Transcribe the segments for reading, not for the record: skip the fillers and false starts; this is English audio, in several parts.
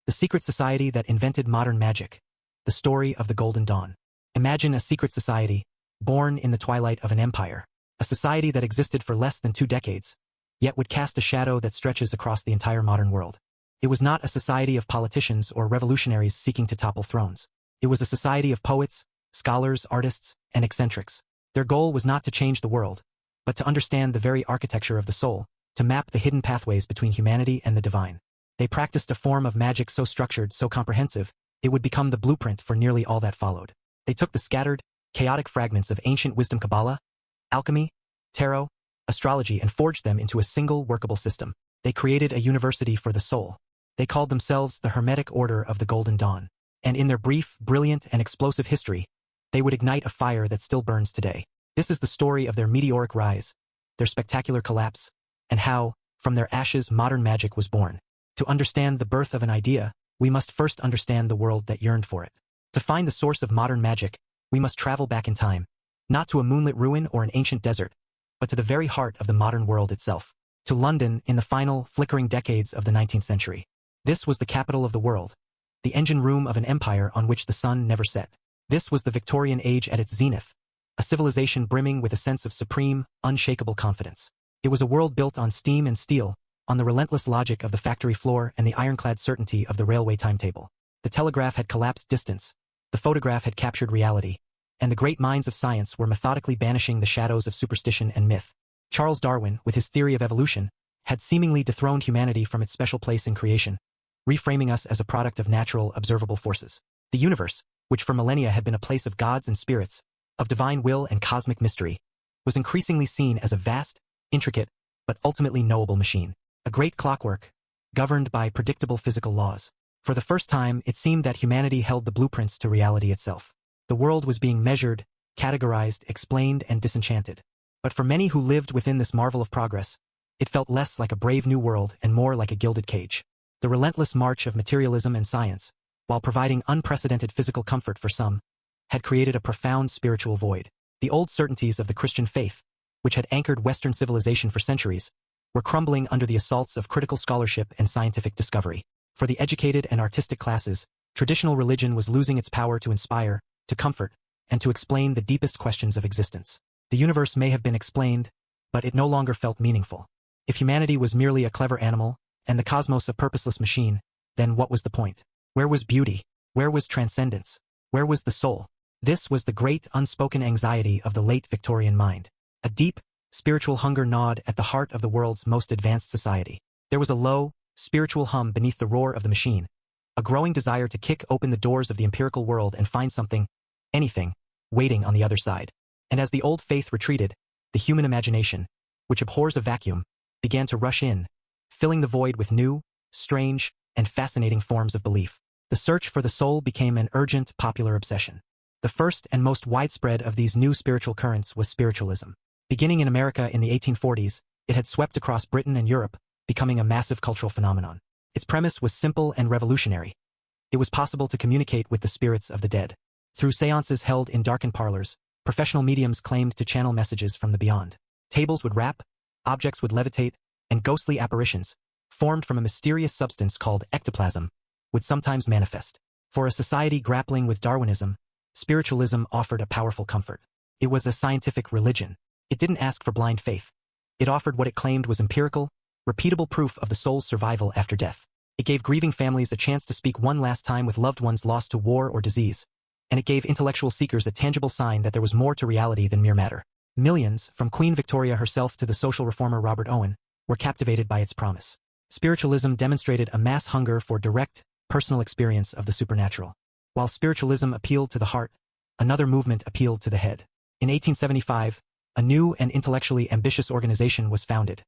The secret society that invented modern magic. The story of the Golden Dawn. Imagine a secret society, born in the twilight of an empire. A society that existed for less than 2 decades, yet would cast a shadow that stretches across the entire modern world. It was not a society of politicians or revolutionaries seeking to topple thrones. It was a society of poets, scholars, artists, and eccentrics. Their goal was not to change the world, but to understand the very architecture of the soul, to map the hidden pathways between humanity and the divine. They practiced a form of magic so structured, so comprehensive, it would become the blueprint for nearly all that followed. They took the scattered, chaotic fragments of ancient wisdom, Kabbalah, alchemy, tarot, astrology, and forged them into a single workable system. They created a university for the soul. They called themselves the Hermetic Order of the Golden Dawn. And in their brief, brilliant, and explosive history, they would ignite a fire that still burns today. This is the story of their meteoric rise, their spectacular collapse, and how, from their ashes, modern magic was born. To understand the birth of an idea, we must first understand the world that yearned for it. To find the source of modern magic, we must travel back in time, not to a moonlit ruin or an ancient desert, but to the very heart of the modern world itself. To London in the final, flickering decades of the 19th century. This was the capital of the world, the engine room of an empire on which the sun never set. This was the Victorian age at its zenith, a civilization brimming with a sense of supreme, unshakable confidence. It was a world built on steam and steel, on the relentless logic of the factory floor and the ironclad certainty of the railway timetable. The telegraph had collapsed distance, the photograph had captured reality, and the great minds of science were methodically banishing the shadows of superstition and myth. Charles Darwin, with his theory of evolution, had seemingly dethroned humanity from its special place in creation, reframing us as a product of natural, observable forces. The universe, which for millennia had been a place of gods and spirits, of divine will and cosmic mystery, was increasingly seen as a vast, intricate, but ultimately knowable machine. A great clockwork, governed by predictable physical laws. For the first time, it seemed that humanity held the blueprints to reality itself. The world was being measured, categorized, explained, and disenchanted. But for many who lived within this marvel of progress, it felt less like a brave new world and more like a gilded cage. The relentless march of materialism and science, while providing unprecedented physical comfort for some, had created a profound spiritual void. The old certainties of the Christian faith, which had anchored Western civilization for centuries, were crumbling under the assaults of critical scholarship and scientific discovery. For the educated and artistic classes, traditional religion was losing its power to inspire, to comfort, and to explain the deepest questions of existence. The universe may have been explained, but it no longer felt meaningful. If humanity was merely a clever animal, and the cosmos a purposeless machine, then what was the point? Where was beauty? Where was transcendence? Where was the soul? This was the great unspoken anxiety of the late Victorian mind. A deep, spiritual hunger gnawed at the heart of the world's most advanced society. There was a low, spiritual hum beneath the roar of the machine, a growing desire to kick open the doors of the empirical world and find something, anything, waiting on the other side. And as the old faith retreated, the human imagination, which abhors a vacuum, began to rush in, filling the void with new, strange, and fascinating forms of belief. The search for the soul became an urgent, popular obsession. The first and most widespread of these new spiritual currents was spiritualism. Beginning in America in the 1840s, it had swept across Britain and Europe, becoming a massive cultural phenomenon. Its premise was simple and revolutionary. It was possible to communicate with the spirits of the dead. Through seances held in darkened parlors, professional mediums claimed to channel messages from the beyond. Tables would rap, objects would levitate, and ghostly apparitions, formed from a mysterious substance called ectoplasm, would sometimes manifest. For a society grappling with Darwinism, spiritualism offered a powerful comfort. It was a scientific religion. It didn't ask for blind faith. It offered what it claimed was empirical, repeatable proof of the soul's survival after death. It gave grieving families a chance to speak one last time with loved ones lost to war or disease. And it gave intellectual seekers a tangible sign that there was more to reality than mere matter. Millions, from Queen Victoria herself to the social reformer Robert Owen, were captivated by its promise. Spiritualism demonstrated a mass hunger for direct, personal experience of the supernatural. While spiritualism appealed to the heart, another movement appealed to the head. In 1875, a new and intellectually ambitious organization was founded,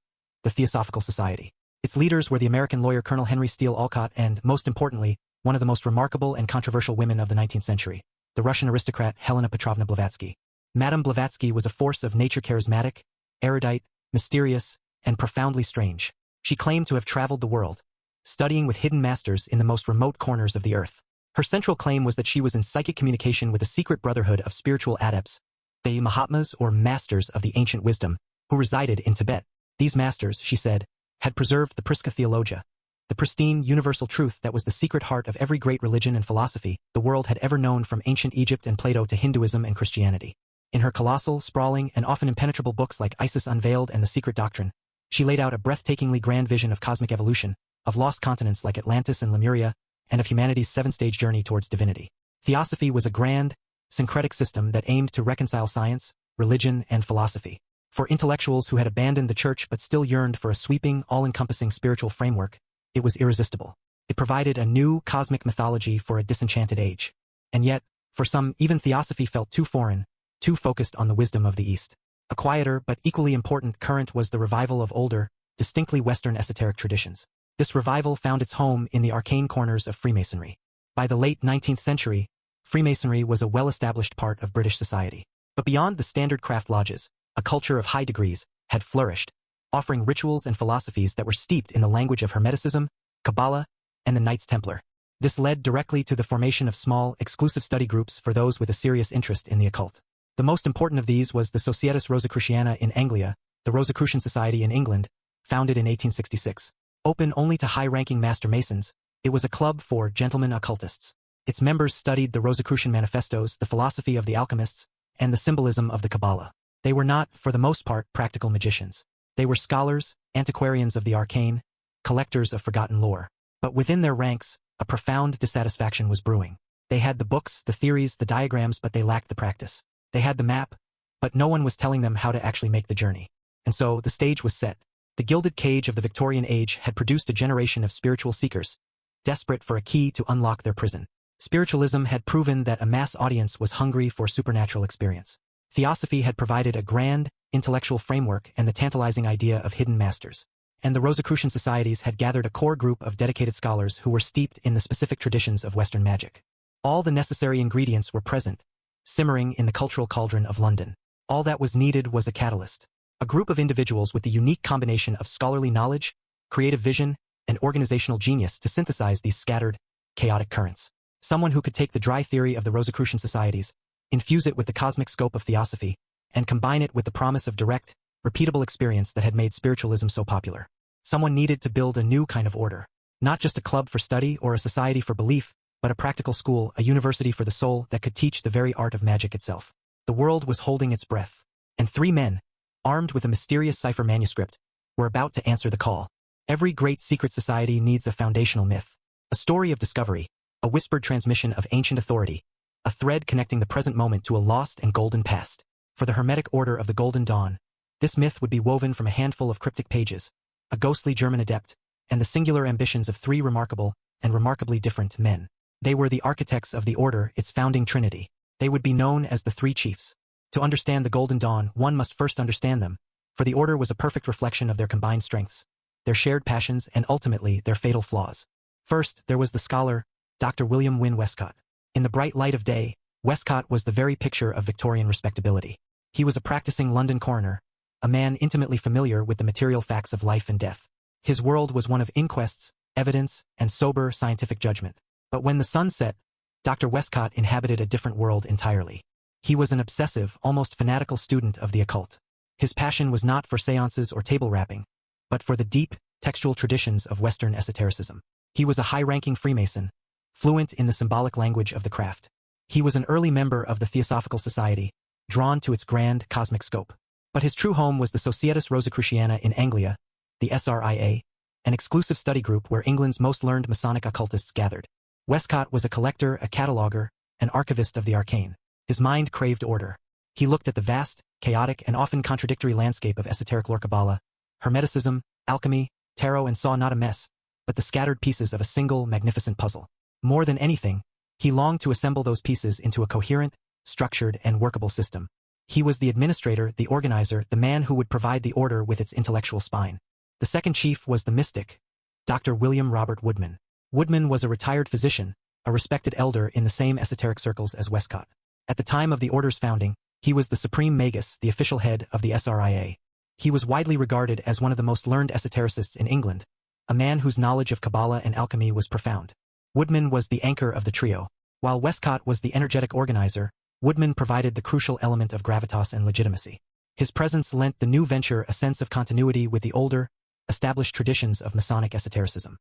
the Theosophical Society. Its leaders were the American lawyer Colonel Henry Steele Olcott and, most importantly, one of the most remarkable and controversial women of the 19th century, the Russian aristocrat Helena Petrovna Blavatsky. Madame Blavatsky was a force of nature, charismatic, erudite, mysterious, and profoundly strange. She claimed to have traveled the world, studying with hidden masters in the most remote corners of the earth. Her central claim was that she was in psychic communication with a secret brotherhood of spiritual adepts, the Mahatmas or masters of the ancient wisdom, who resided in Tibet. These masters, she said, had preserved the Prisca Theologia, the pristine, universal truth that was the secret heart of every great religion and philosophy the world had ever known, from ancient Egypt and Plato to Hinduism and Christianity. In her colossal, sprawling, and often impenetrable books like Isis Unveiled and The Secret Doctrine, she laid out a breathtakingly grand vision of cosmic evolution, of lost continents like Atlantis and Lemuria, and of humanity's seven-stage journey towards divinity. Theosophy was a grand, syncretic system that aimed to reconcile science, religion, and philosophy. For intellectuals who had abandoned the church but still yearned for a sweeping, all-encompassing spiritual framework, it was irresistible. It provided a new cosmic mythology for a disenchanted age. And yet, for some, even theosophy felt too foreign, too focused on the wisdom of the East. A quieter but equally important current was the revival of older, distinctly Western esoteric traditions. This revival found its home in the arcane corners of Freemasonry. By the late 19th century, Freemasonry was a well-established part of British society. But beyond the standard craft lodges, a culture of high degrees had flourished, offering rituals and philosophies that were steeped in the language of Hermeticism, Kabbalah, and the Knights Templar. This led directly to the formation of small, exclusive study groups for those with a serious interest in the occult. The most important of these was the Societas Rosicruciana in Anglia, the Rosicrucian Society in England, founded in 1866. Open only to high-ranking Master Masons, it was a club for gentlemen occultists. Its members studied the Rosicrucian manifestos, the philosophy of the alchemists, and the symbolism of the Kabbalah. They were not, for the most part, practical magicians. They were scholars, antiquarians of the arcane, collectors of forgotten lore. But within their ranks, a profound dissatisfaction was brewing. They had the books, the theories, the diagrams, but they lacked the practice. They had the map, but no one was telling them how to actually make the journey. And so, the stage was set. The gilded cage of the Victorian age had produced a generation of spiritual seekers, desperate for a key to unlock their prison. Spiritualism had proven that a mass audience was hungry for supernatural experience. Theosophy had provided a grand, intellectual framework and the tantalizing idea of hidden masters. And the Rosicrucian societies had gathered a core group of dedicated scholars who were steeped in the specific traditions of Western magic. All the necessary ingredients were present, simmering in the cultural cauldron of London. All that was needed was a catalyst. A group of individuals with the unique combination of scholarly knowledge, creative vision, and organizational genius to synthesize these scattered, chaotic currents. Someone who could take the dry theory of the Rosicrucian societies, infuse it with the cosmic scope of theosophy, and combine it with the promise of direct, repeatable experience that had made spiritualism so popular. Someone needed to build a new kind of order. Not just a club for study or a society for belief, but a practical school, a university for the soul that could teach the very art of magic itself. The world was holding its breath, and three men, armed with a mysterious cipher manuscript, were about to answer the call. Every great secret society needs a foundational myth, a story of discovery, a whispered transmission of ancient authority, a thread connecting the present moment to a lost and golden past. For the Hermetic Order of the Golden Dawn, this myth would be woven from a handful of cryptic pages, a ghostly German adept, and the singular ambitions of three remarkable and remarkably different men. They were the architects of the order, its founding trinity. They would be known as the Three Chiefs. To understand the Golden Dawn, one must first understand them, for the order was a perfect reflection of their combined strengths, their shared passions, and ultimately their fatal flaws. First, there was the scholar, Dr. William Wynne Westcott. In the bright light of day, Westcott was the very picture of Victorian respectability. He was a practicing London coroner, a man intimately familiar with the material facts of life and death. His world was one of inquests, evidence, and sober scientific judgment. But when the sun set, Dr. Westcott inhabited a different world entirely. He was an obsessive, almost fanatical student of the occult. His passion was not for seances or table rapping, but for the deep, textual traditions of Western esotericism. He was a high-ranking Freemason, fluent in the symbolic language of the craft. He was an early member of the Theosophical Society, drawn to its grand cosmic scope. But his true home was the Societas Rosicruciana in Anglia, the SRIA, an exclusive study group where England's most learned Masonic occultists gathered. Westcott was a collector, a cataloger, an archivist of the arcane. His mind craved order. He looked at the vast, chaotic, and often contradictory landscape of esoteric lore, Kabbalah, Hermeticism, alchemy, tarot, and saw not a mess, but the scattered pieces of a single, magnificent puzzle. More than anything, he longed to assemble those pieces into a coherent, structured, and workable system. He was the administrator, the organizer, the man who would provide the order with its intellectual spine. The second chief was the mystic, Dr. William Robert Woodman. Woodman was a retired physician, a respected elder in the same esoteric circles as Westcott. At the time of the order's founding, he was the supreme magus, the official head of the SRIA. He was widely regarded as one of the most learned esotericists in England, a man whose knowledge of Kabbalah and alchemy was profound. Woodman was the anchor of the trio. While Westcott was the energetic organizer, Woodman provided the crucial element of gravitas and legitimacy. His presence lent the new venture a sense of continuity with the older, established traditions of Masonic esotericism.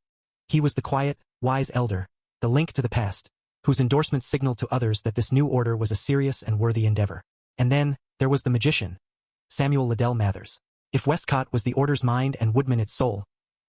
He was the quiet, wise elder, the link to the past, whose endorsements signaled to others that this new order was a serious and worthy endeavor. And then, there was the magician, Samuel Liddell Mathers. If Westcott was the order's mind and Woodman its soul,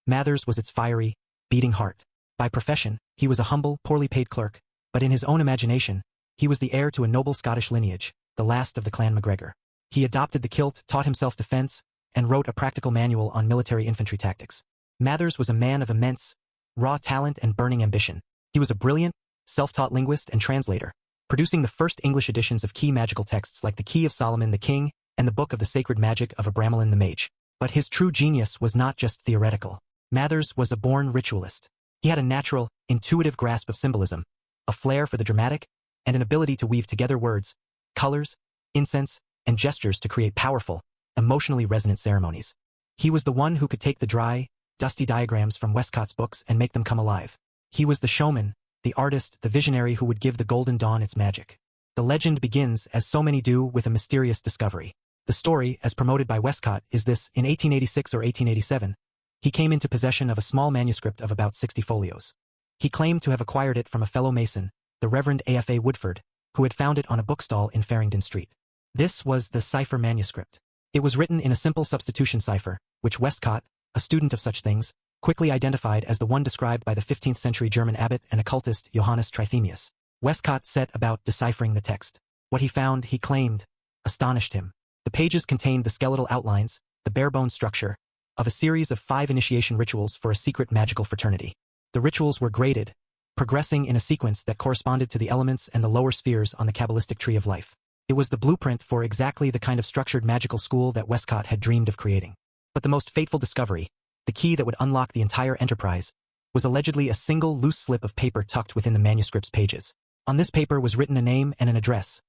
Mathers was its fiery, beating heart. By profession, he was a humble, poorly paid clerk, but in his own imagination, he was the heir to a noble Scottish lineage, the last of the clan MacGregor. He adopted the kilt, taught himself defense, and wrote a practical manual on military infantry tactics. Mathers was a man of immense, raw talent and burning ambition. He was a brilliant, self-taught linguist and translator, producing the first English editions of key magical texts like the Key of Solomon the King and the Book of the Sacred Magic of Abramelin the Mage. But his true genius was not just theoretical. Mathers was a born ritualist. He had a natural, intuitive grasp of symbolism, a flair for the dramatic, and an ability to weave together words, colors, incense, and gestures to create powerful, emotionally resonant ceremonies. He was the one who could take the dry, dusty diagrams from Westcott's books and make them come alive. He was the showman, the artist, the visionary who would give the Golden Dawn its magic. The legend begins, as so many do, with a mysterious discovery. The story, as promoted by Westcott, is this: in 1886 or 1887, he came into possession of a small manuscript of about 60 folios. He claimed to have acquired it from a fellow Mason, the Reverend A.F.A. Woodford, who had found it on a bookstall in Farringdon Street. This was the cipher manuscript. It was written in a simple substitution cipher, which Westcott, a student of such things, quickly identified as the one described by the 15th-century German abbot and occultist Johannes Trithemius. Westcott set about deciphering the text. What he found, he claimed, astonished him. The pages contained the skeletal outlines, the bare-bones structure, of a series of 5 initiation rituals for a secret magical fraternity. The rituals were graded, progressing in a sequence that corresponded to the elements and the lower spheres on the Kabbalistic tree of life. It was the blueprint for exactly the kind of structured magical school that Westcott had dreamed of creating. But the most fateful discovery, the key that would unlock the entire enterprise, was allegedly a single loose slip of paper tucked within the manuscript's pages. On this paper was written a name and an address: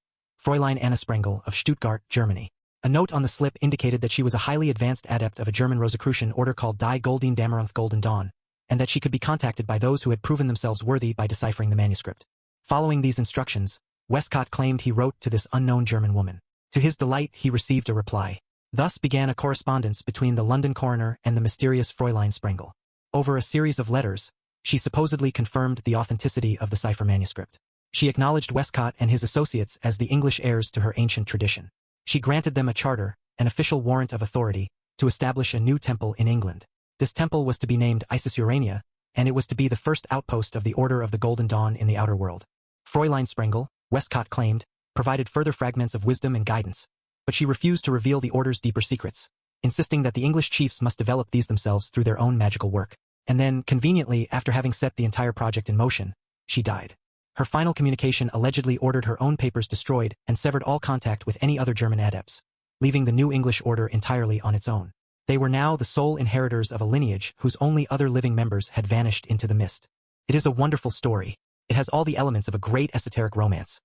Fräulein Anna Sprengel of Stuttgart, Germany. A note on the slip indicated that she was a highly advanced adept of a German Rosicrucian order called Die Goldene Dämmerung Golden Dawn, and that she could be contacted by those who had proven themselves worthy by deciphering the manuscript. Following these instructions, Westcott claimed he wrote to this unknown German woman. To his delight, he received a reply. Thus began a correspondence between the London coroner and the mysterious Fräulein Sprengel. Over a series of letters, she supposedly confirmed the authenticity of the cipher manuscript. She acknowledged Westcott and his associates as the English heirs to her ancient tradition. She granted them a charter, an official warrant of authority, to establish a new temple in England. This temple was to be named Isis Urania, and it was to be the first outpost of the Order of the Golden Dawn in the outer world. Fräulein Sprengel, Westcott claimed, provided further fragments of wisdom and guidance, but she refused to reveal the Order's deeper secrets, insisting that the English chiefs must develop these themselves through their own magical work. And then, conveniently, after having set the entire project in motion, she died. Her final communication allegedly ordered her own papers destroyed and severed all contact with any other German adepts, leaving the new English order entirely on its own. They were now the sole inheritors of a lineage whose only other living members had vanished into the mist. It is a wonderful story. It has all the elements of a great esoteric romance.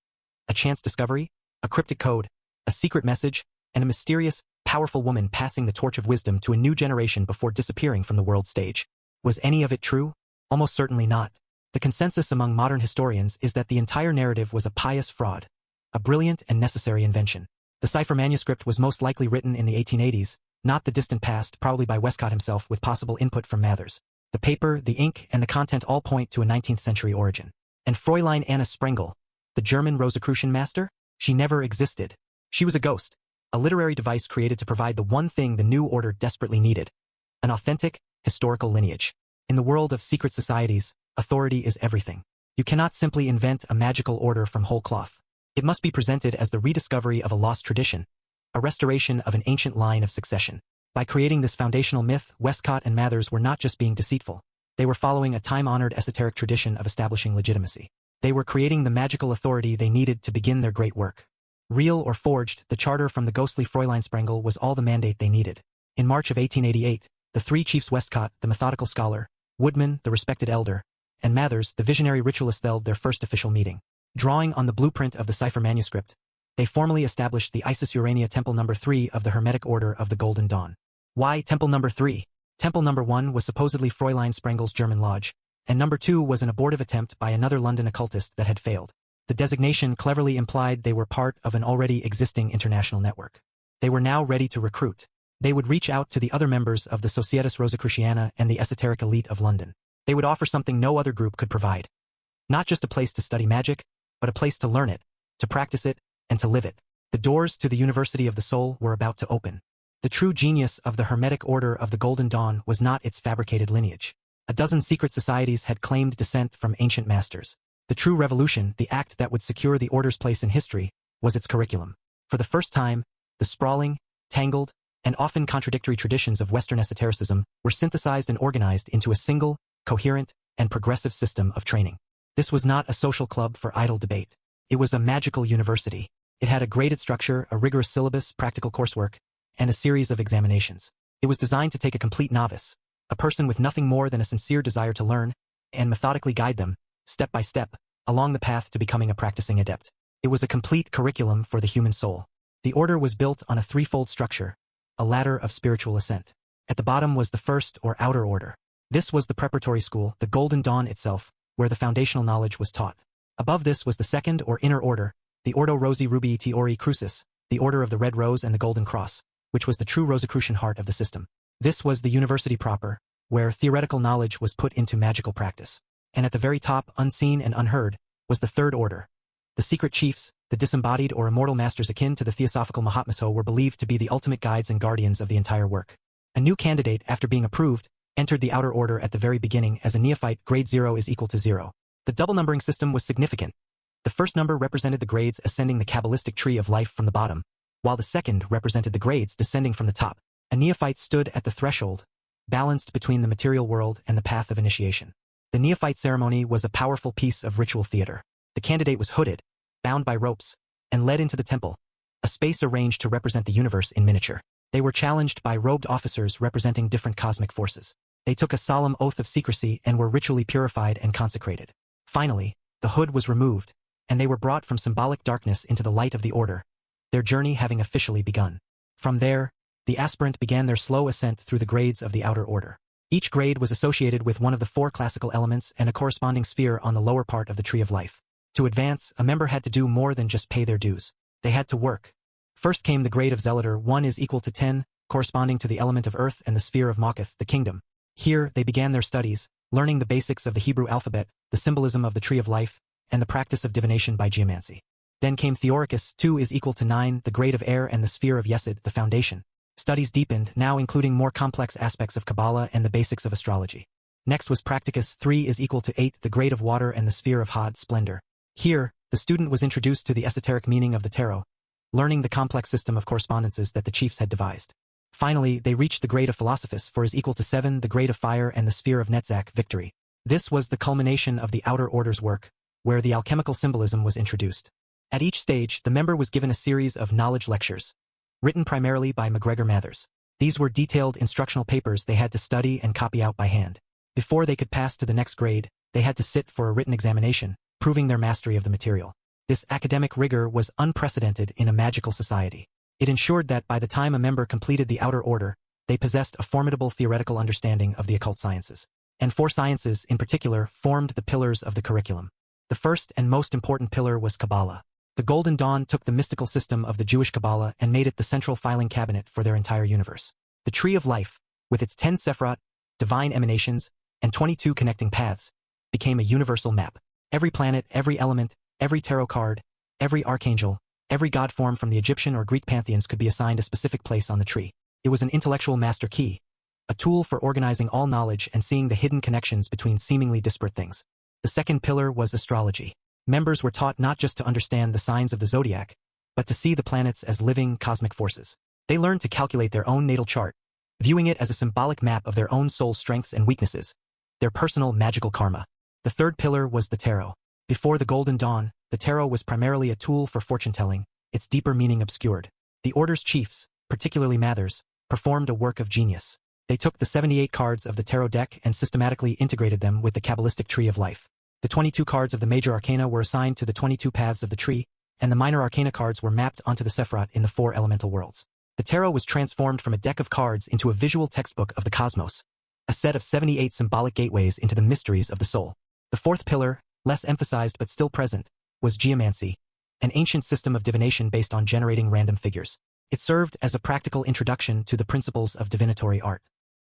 A chance discovery, a cryptic code, a secret message, and a mysterious, powerful woman passing the torch of wisdom to a new generation before disappearing from the world stage. Was any of it true? Almost certainly not. The consensus among modern historians is that the entire narrative was a pious fraud, a brilliant and necessary invention. The cipher manuscript was most likely written in the 1880s, not the distant past, probably by Westcott himself with possible input from Mathers. The paper, the ink, and the content all point to a 19th century origin. And Fräulein Anna Sprengel, the German Rosicrucian master? She never existed. She was a ghost, a literary device created to provide the one thing the new order desperately needed: an authentic, historical lineage. In the world of secret societies, authority is everything. You cannot simply invent a magical order from whole cloth. It must be presented as the rediscovery of a lost tradition, a restoration of an ancient line of succession. By creating this foundational myth, Westcott and Mathers were not just being deceitful. They were following a time-honored esoteric tradition of establishing legitimacy. They were creating the magical authority they needed to begin their great work. Real or forged, the charter from the ghostly Fräulein Sprengel was all the mandate they needed. In March of 1888, the three chiefs Westcott, the methodical scholar, Woodman, the respected elder, and Mathers, the visionary ritualist, held their first official meeting. Drawing on the blueprint of the cipher manuscript, they formally established the Isis Urania Temple No. 3 of the Hermetic Order of the Golden Dawn. Why Temple No. 3? Temple No. 1 was supposedly Fräulein Sprengel's German lodge, and No. 2 was an abortive attempt by another London occultist that had failed. The designation cleverly implied they were part of an already existing international network. They were now ready to recruit. They would reach out to the other members of the Societas Rosicruciana and the esoteric elite of London. They would offer something no other group could provide. Not just a place to study magic, but a place to learn it, to practice it, and to live it. The doors to the University of the Soul were about to open. The true genius of the Hermetic Order of the Golden Dawn was not its fabricated lineage. A dozen secret societies had claimed descent from ancient masters. The true revolution, the act that would secure the Order's place in history, was its curriculum. For the first time, the sprawling, tangled, and often contradictory traditions of Western esotericism were synthesized and organized into a single, coherent, and progressive system of training. This was not a social club for idle debate. It was a magical university. It had a graded structure, a rigorous syllabus, practical coursework, and a series of examinations. It was designed to take a complete novice, a person with nothing more than a sincere desire to learn, and methodically guide them, step by step, along the path to becoming a practicing adept. It was a complete curriculum for the human soul. The order was built on a threefold structure, a ladder of spiritual ascent. At the bottom was the first or outer order. This was the preparatory school, the Golden Dawn itself, where the foundational knowledge was taught. Above this was the second or inner order, the Ordo Rosae Rubii T Ori Crucis, the Order of the Red Rose and the Golden Cross, which was the true Rosicrucian heart of the system. This was the university proper, where theoretical knowledge was put into magical practice. And at the very top, unseen and unheard, was the third order. The secret chiefs, the disembodied or immortal masters akin to the Theosophical Mahatmasho, were believed to be the ultimate guides and guardians of the entire work. A new candidate, after being approved, entered the outer order at the very beginning as a neophyte. Grade 0 is equal to 0. The double numbering system was significant. The first number represented the grades ascending the Kabbalistic tree of life from the bottom, while the second represented the grades descending from the top. A neophyte stood at the threshold, balanced between the material world and the path of initiation. The neophyte ceremony was a powerful piece of ritual theater. The candidate was hooded, bound by ropes, and led into the temple, a space arranged to represent the universe in miniature. They were challenged by robed officers representing different cosmic forces. They took a solemn oath of secrecy and were ritually purified and consecrated. Finally, the hood was removed, and they were brought from symbolic darkness into the light of the order, their journey having officially begun. From there, the aspirant began their slow ascent through the grades of the outer order. Each grade was associated with one of the 4 classical elements and a corresponding sphere on the lower part of the tree of life. To advance, a member had to do more than just pay their dues. They had to work. First came the grade of Zealoter. 1 is equal to 10, corresponding to the element of earth and the sphere of Macheth, the kingdom. Here, they began their studies, learning the basics of the Hebrew alphabet, the symbolism of the tree of life, and the practice of divination by geomancy. Then came Theoricus. 2 is equal to 9, the grade of air and the sphere of Yesod, the foundation. Studies deepened, now including more complex aspects of Kabbalah and the basics of astrology. Next was Practicus. 3 is equal to 8, the grade of water and the sphere of Hod, splendor. Here, the student was introduced to the esoteric meaning of the tarot, learning the complex system of correspondences that the chiefs had devised. Finally, they reached the grade of Philosophus. 4 is equal to 7, the grade of fire and the sphere of Netzach, victory. This was the culmination of the outer order's work, where the alchemical symbolism was introduced. At each stage, the member was given a series of knowledge lectures, written primarily by MacGregor Mathers. These were detailed instructional papers they had to study and copy out by hand. Before they could pass to the next grade, they had to sit for a written examination, proving their mastery of the material. This academic rigor was unprecedented in a magical society. It ensured that by the time a member completed the outer order, they possessed a formidable theoretical understanding of the occult sciences. And 4 sciences, in particular, formed the pillars of the curriculum. The first and most important pillar was Kabbalah. The Golden Dawn took the mystical system of the Jewish Kabbalah and made it the central filing cabinet for their entire universe. The Tree of Life, with its 10 Sephirot, divine emanations, and 22 connecting paths, became a universal map. Every planet, every element, every tarot card, every archangel, every god form from the Egyptian or Greek pantheons could be assigned a specific place on the tree. It was an intellectual master key, a tool for organizing all knowledge and seeing the hidden connections between seemingly disparate things. The second pillar was astrology. Members were taught not just to understand the signs of the zodiac, but to see the planets as living cosmic forces. They learned to calculate their own natal chart, viewing it as a symbolic map of their own soul's strengths and weaknesses, their personal magical karma. The third pillar was the tarot. Before the Golden Dawn, the tarot was primarily a tool for fortune-telling, its deeper meaning obscured. The order's chiefs, particularly Mathers, performed a work of genius. They took the 78 cards of the tarot deck and systematically integrated them with the Kabbalistic tree of life. The 22 cards of the major arcana were assigned to the 22 paths of the tree, and the minor arcana cards were mapped onto the Sephirot in the 4 elemental worlds. The tarot was transformed from a deck of cards into a visual textbook of the cosmos, a set of 78 symbolic gateways into the mysteries of the soul. The fourth pillar, less emphasized but still present, was geomancy, an ancient system of divination based on generating random figures. It served as a practical introduction to the principles of divinatory art.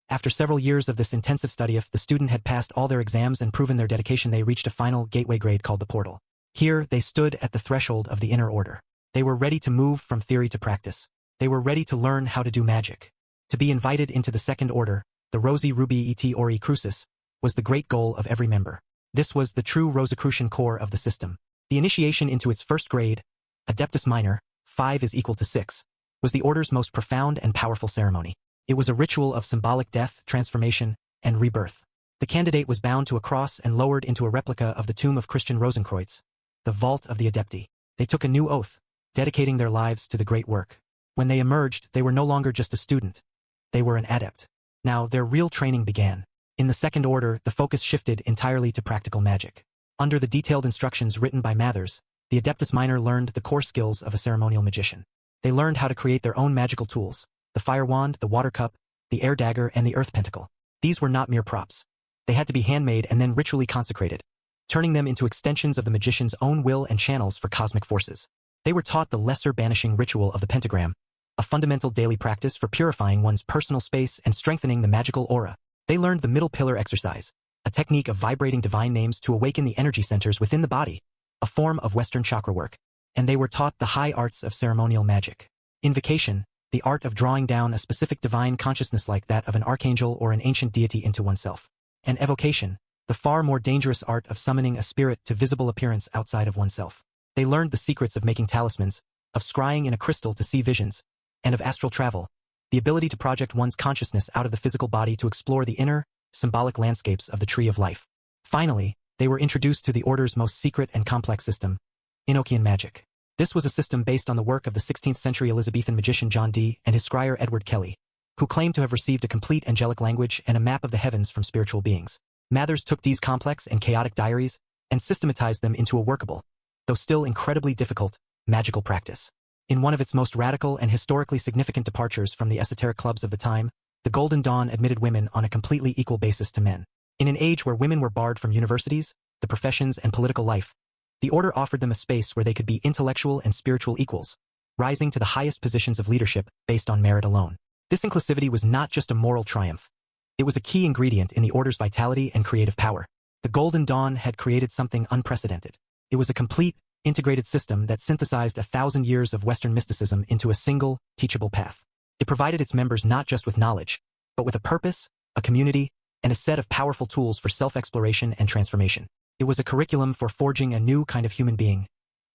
After several years of this intensive study, if the student had passed all their exams and proven their dedication, they reached a final gateway grade called the portal. Here, they stood at the threshold of the inner order. They were ready to move from theory to practice. They were ready to learn how to do magic. To be invited into the second order, the Rosae Rubii et Ori Crucis, was the great goal of every member. This was the true Rosicrucian core of the system. The initiation into its first grade, Adeptus Minor, 5 is equal to 6, was the order's most profound and powerful ceremony. It was a ritual of symbolic death, transformation, and rebirth. The candidate was bound to a cross and lowered into a replica of the tomb of Christian Rosenkreuz, the vault of the Adepti. They took a new oath, dedicating their lives to the great work. When they emerged, they were no longer just a student. They were an adept. Now, their real training began. In the second order, the focus shifted entirely to practical magic. Under the detailed instructions written by Mathers, the Adeptus Minor learned the core skills of a ceremonial magician. They learned how to create their own magical tools, the fire wand, the water cup, the air dagger, and the earth pentacle. These were not mere props. They had to be handmade and then ritually consecrated, turning them into extensions of the magician's own will and channels for cosmic forces. They were taught the lesser banishing ritual of the pentagram, a fundamental daily practice for purifying one's personal space and strengthening the magical aura. They learned the middle pillar exercise, a technique of vibrating divine names to awaken the energy centers within the body, a form of Western chakra work. And they were taught the high arts of ceremonial magic. Invocation, the art of drawing down a specific divine consciousness like that of an archangel or an ancient deity into oneself. And evocation, the far more dangerous art of summoning a spirit to visible appearance outside of oneself. They learned the secrets of making talismans, of scrying in a crystal to see visions, and of astral travel, the ability to project one's consciousness out of the physical body to explore the inner, symbolic landscapes of the Tree of Life. Finally, they were introduced to the Order's most secret and complex system, Enochian magic. This was a system based on the work of the 16th century Elizabethan magician John Dee and his scryer Edward Kelly, who claimed to have received a complete angelic language and a map of the heavens from spiritual beings. Mathers took Dee's complex and chaotic diaries and systematized them into a workable, though still incredibly difficult, magical practice. In one of its most radical and historically significant departures from the esoteric clubs of the time, the Golden Dawn admitted women on a completely equal basis to men. In an age where women were barred from universities, the professions, and political life, the Order offered them a space where they could be intellectual and spiritual equals, rising to the highest positions of leadership based on merit alone. This inclusivity was not just a moral triumph. It was a key ingredient in the Order's vitality and creative power. The Golden Dawn had created something unprecedented. It was a complete, integrated system that synthesized 1,000 years of Western mysticism into a single, teachable path. It provided its members not just with knowledge, but with a purpose, a community, and a set of powerful tools for self-exploration and transformation. It was a curriculum for forging a new kind of human being,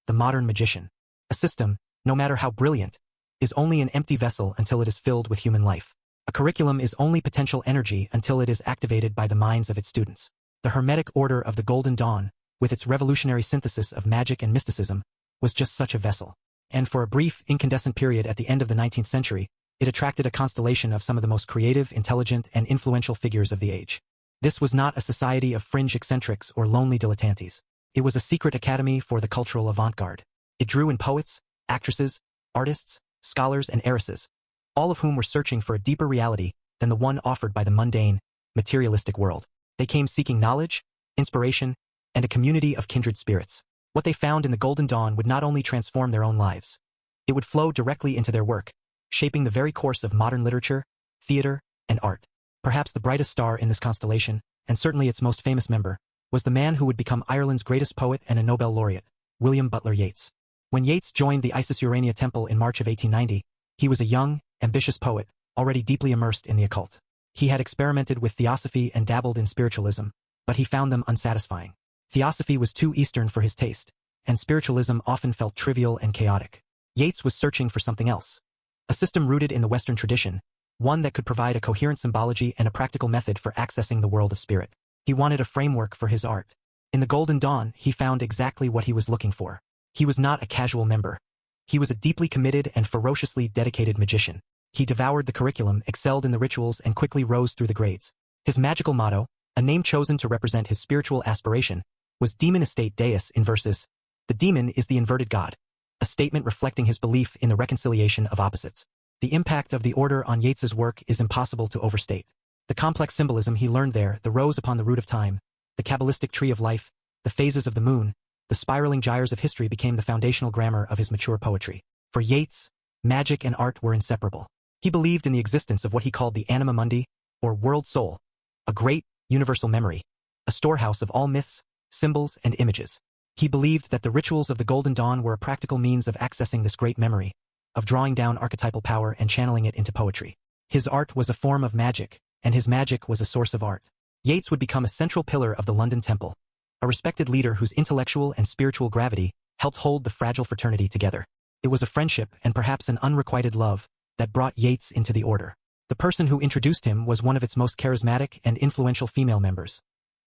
the modern magician. A system, no matter how brilliant, is only an empty vessel until it is filled with human life. A curriculum is only potential energy until it is activated by the minds of its students. The Hermetic Order of the Golden Dawn, with its revolutionary synthesis of magic and mysticism, was just such a vessel. And for a brief, incandescent period at the end of the 19th century, it attracted a constellation of some of the most creative, intelligent, and influential figures of the age. This was not a society of fringe eccentrics or lonely dilettantes. It was a secret academy for the cultural avant-garde. It drew in poets, actresses, artists, scholars, and heiresses, all of whom were searching for a deeper reality than the one offered by the mundane, materialistic world. They came seeking knowledge, inspiration, and a community of kindred spirits. What they found in the Golden Dawn would not only transform their own lives, it would flow directly into their work, shaping the very course of modern literature, theater, and art. Perhaps the brightest star in this constellation, and certainly its most famous member, was the man who would become Ireland's greatest poet and a Nobel laureate, William Butler Yeats. When Yeats joined the Isis Urania Temple in March of 1890, he was a young, ambitious poet, already deeply immersed in the occult. He had experimented with theosophy and dabbled in spiritualism, but he found them unsatisfying. Theosophy was too Eastern for his taste, and spiritualism often felt trivial and chaotic. Yeats was searching for something else. A system rooted in the Western tradition, one that could provide a coherent symbology and a practical method for accessing the world of spirit. He wanted a framework for his art. In the Golden Dawn, he found exactly what he was looking for. He was not a casual member. He was a deeply committed and ferociously dedicated magician. He devoured the curriculum, excelled in the rituals, and quickly rose through the grades. His magical motto, a name chosen to represent his spiritual aspiration, was Demon Estate Deus in verses. The demon is the inverted god, a statement reflecting his belief in the reconciliation of opposites. The impact of the Order on Yeats's work is impossible to overstate. The complex symbolism he learned there, the rose upon the root of time, the Kabbalistic tree of life, the phases of the moon, the spiraling gyres of history became the foundational grammar of his mature poetry. For Yeats, magic and art were inseparable. He believed in the existence of what he called the anima mundi, or world soul, a great, universal memory, a storehouse of all myths, symbols, and images. He believed that the rituals of the Golden Dawn were a practical means of accessing this great memory, of drawing down archetypal power and channeling it into poetry. His art was a form of magic, and his magic was a source of art. Yeats would become a central pillar of the London Temple, a respected leader whose intellectual and spiritual gravity helped hold the fragile fraternity together. It was a friendship and perhaps an unrequited love that brought Yeats into the order. The person who introduced him was one of its most charismatic and influential female members,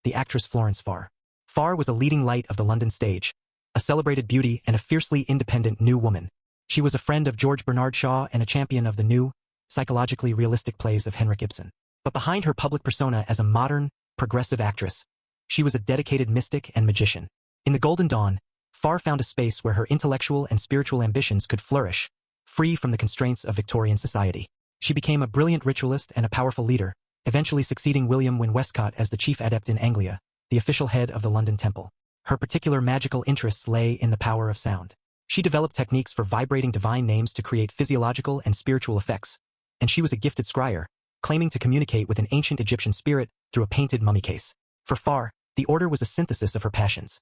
the actress Florence Farr. Farr was a leading light of the London stage, a celebrated beauty and a fiercely independent new woman. She was a friend of George Bernard Shaw and a champion of the new, psychologically realistic plays of Henrik Ibsen. But behind her public persona as a modern, progressive actress, she was a dedicated mystic and magician. In the Golden Dawn, Farr found a space where her intellectual and spiritual ambitions could flourish, free from the constraints of Victorian society. She became a brilliant ritualist and a powerful leader, eventually succeeding William Wynne Westcott as the chief adept in Anglia, the official head of the London Temple. Her particular magical interests lay in the power of sound. She developed techniques for vibrating divine names to create physiological and spiritual effects, and she was a gifted scryer, claiming to communicate with an ancient Egyptian spirit through a painted mummy case. For Farr, the order was a synthesis of her passions.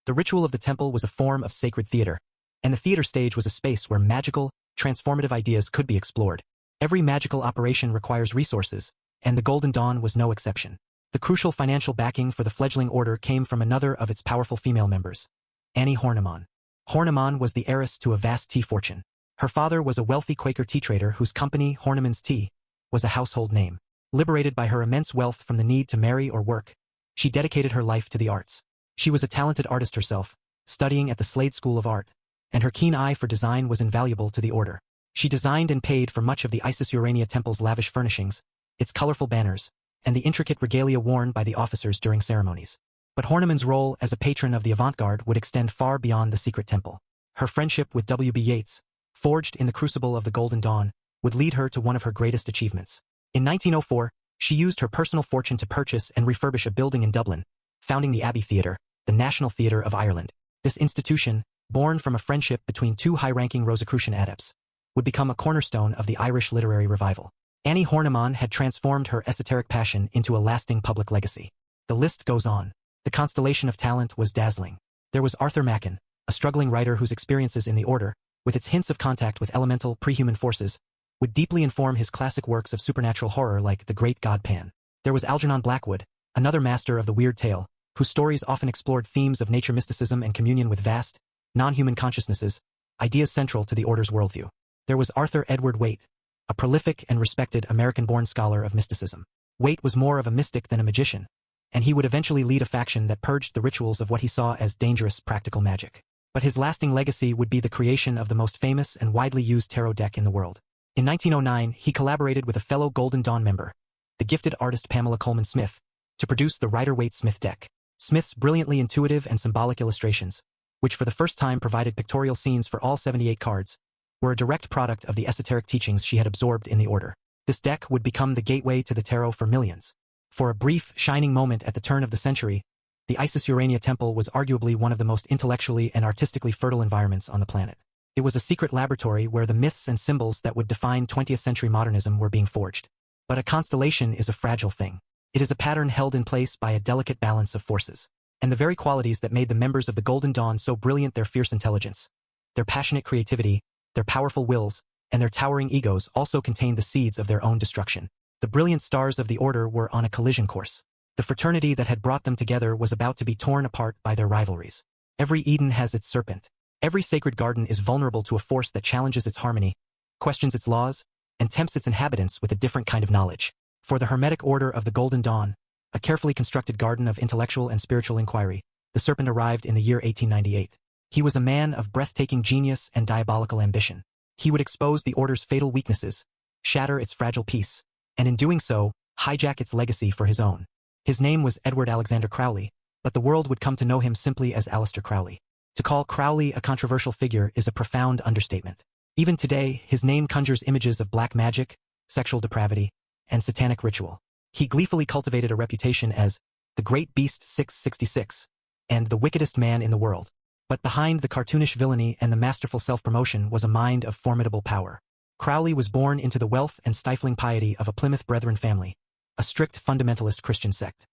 The ritual of the temple was a form of sacred theater, and the theater stage was a space where magical, transformative ideas could be explored. Every magical operation requires resources, and the Golden Dawn was no exception. The crucial financial backing for the fledgling order came from another of its powerful female members, Annie Horniman. Horniman was the heiress to a vast tea fortune. Her father was a wealthy Quaker tea trader whose company, Horniman's Tea, was a household name. Liberated by her immense wealth from the need to marry or work, she dedicated her life to the arts. She was a talented artist herself, studying at the Slade School of Art, and her keen eye for design was invaluable to the order. She designed and paid for much of the Isis Urania Temple's lavish furnishings, its colorful banners, and the intricate regalia worn by the officers during ceremonies. But Horniman's role as a patron of the avant-garde would extend far beyond the secret temple. Her friendship with W.B. Yeats, forged in the crucible of the Golden Dawn, would lead her to one of her greatest achievements. In 1904, she used her personal fortune to purchase and refurbish a building in Dublin, founding the Abbey Theatre, the National Theatre of Ireland. This institution, born from a friendship between two high-ranking Rosicrucian adepts, would become a cornerstone of the Irish literary revival. Annie Horniman had transformed her esoteric passion into a lasting public legacy. The list goes on. The constellation of talent was dazzling. There was Arthur Machen, a struggling writer whose experiences in the order, with its hints of contact with elemental, pre-human forces, would deeply inform his classic works of supernatural horror like The Great God Pan. There was Algernon Blackwood, another master of the weird tale, whose stories often explored themes of nature mysticism and communion with vast, non-human consciousnesses, ideas central to the order's worldview. There was Arthur Edward Waite, a prolific and respected American-born scholar of mysticism. Waite was more of a mystic than a magician, and he would eventually lead a faction that purged the rituals of what he saw as dangerous practical magic. But his lasting legacy would be the creation of the most famous and widely used tarot deck in the world. In 1909, he collaborated with a fellow Golden Dawn member, the gifted artist Pamela Colman Smith, to produce the Rider-Waite-Smith deck. Smith's brilliantly intuitive and symbolic illustrations, which for the first time provided pictorial scenes for all 78 cards, were a direct product of the esoteric teachings she had absorbed in the order. This deck would become the gateway to the tarot for millions. For a brief, shining moment at the turn of the century, the Isis Urania Temple was arguably one of the most intellectually and artistically fertile environments on the planet. It was a secret laboratory where the myths and symbols that would define 20th century modernism were being forged. But a constellation is a fragile thing. It is a pattern held in place by a delicate balance of forces. And the very qualities that made the members of the Golden Dawn so brilliant, their fierce intelligence, their passionate creativity, their powerful wills, and their towering egos, also contained the seeds of their own destruction. The brilliant stars of the order were on a collision course. The fraternity that had brought them together was about to be torn apart by their rivalries. Every Eden has its serpent. Every sacred garden is vulnerable to a force that challenges its harmony, questions its laws, and tempts its inhabitants with a different kind of knowledge. For the Hermetic Order of the Golden Dawn, a carefully constructed garden of intellectual and spiritual inquiry, the serpent arrived in the year 1898. He was a man of breathtaking genius and diabolical ambition. He would expose the order's fatal weaknesses, shatter its fragile peace, and in doing so, hijack its legacy for his own. His name was Edward Alexander Crowley, but the world would come to know him simply as Aleister Crowley. To call Crowley a controversial figure is a profound understatement. Even today, his name conjures images of black magic, sexual depravity, and satanic ritual. He gleefully cultivated a reputation as the Great Beast 666 and the wickedest man in the world. But behind the cartoonish villainy and the masterful self-promotion was a mind of formidable power. Crowley was born into the wealth and stifling piety of a Plymouth Brethren family, a strict fundamentalist Christian sect.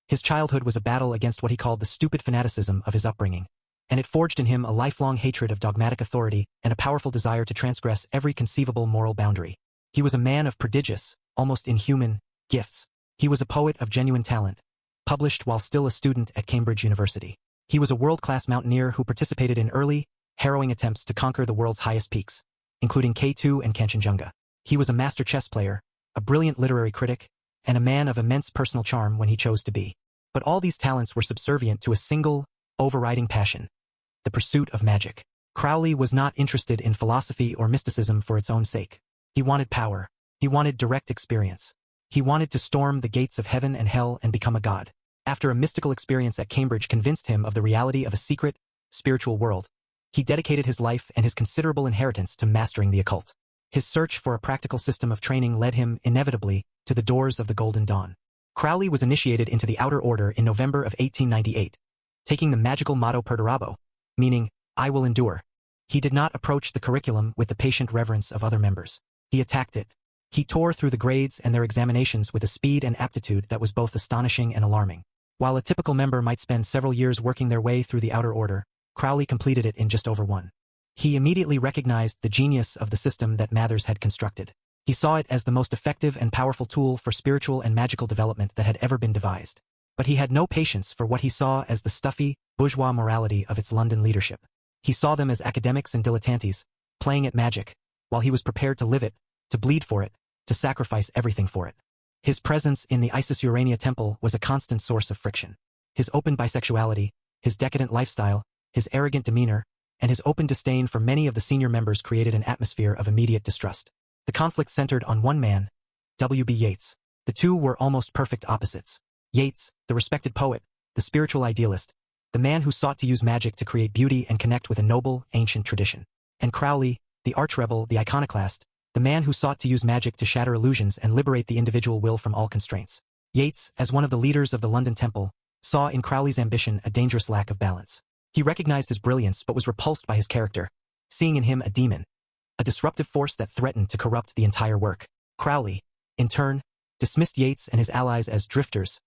His childhood was a battle against what he called the stupid fanaticism of his upbringing, and it forged in him a lifelong hatred of dogmatic authority and a powerful desire to transgress every conceivable moral boundary. He was a man of prodigious, almost inhuman, gifts. He was a poet of genuine talent, published while still a student at Cambridge University. He was a world-class mountaineer who participated in early, harrowing attempts to conquer the world's highest peaks, including K2 and Kanchenjunga. He was a master chess player, a brilliant literary critic, and a man of immense personal charm when he chose to be. But all these talents were subservient to a single, overriding passion: the pursuit of magic. Crowley was not interested in philosophy or mysticism for its own sake. He wanted power. He wanted direct experience. He wanted to storm the gates of heaven and hell and become a god. After a mystical experience at Cambridge convinced him of the reality of a secret, spiritual world, he dedicated his life and his considerable inheritance to mastering the occult. His search for a practical system of training led him, inevitably, to the doors of the Golden Dawn. Crowley was initiated into the Outer Order in November of 1898, taking the magical motto Perdurabo, meaning, I will endure. He did not approach the curriculum with the patient reverence of other members. He attacked it. He tore through the grades and their examinations with a speed and aptitude that was both astonishing and alarming. While a typical member might spend several years working their way through the Outer Order, Crowley completed it in just over one. He immediately recognized the genius of the system that Mathers had constructed. He saw it as the most effective and powerful tool for spiritual and magical development that had ever been devised. But he had no patience for what he saw as the stuffy, bourgeois morality of its London leadership. He saw them as academics and dilettantes, playing at magic, while he was prepared to live it, to bleed for it, to sacrifice everything for it. His presence in the Isis Urania temple was a constant source of friction. His open bisexuality, his decadent lifestyle, his arrogant demeanor, and his open disdain for many of the senior members created an atmosphere of immediate distrust. The conflict centered on one man, W.B. Yeats. The two were almost perfect opposites. Yeats, the respected poet, the spiritual idealist, the man who sought to use magic to create beauty and connect with a noble, ancient tradition. And Crowley, the arch-rebel, the iconoclast, the man who sought to use magic to shatter illusions and liberate the individual will from all constraints. Yeats, as one of the leaders of the London Temple, saw in Crowley's ambition a dangerous lack of balance. He recognized his brilliance but was repulsed by his character, seeing in him a demon, a disruptive force that threatened to corrupt the entire work. Crowley, in turn, dismissed Yeats and his allies as drifters,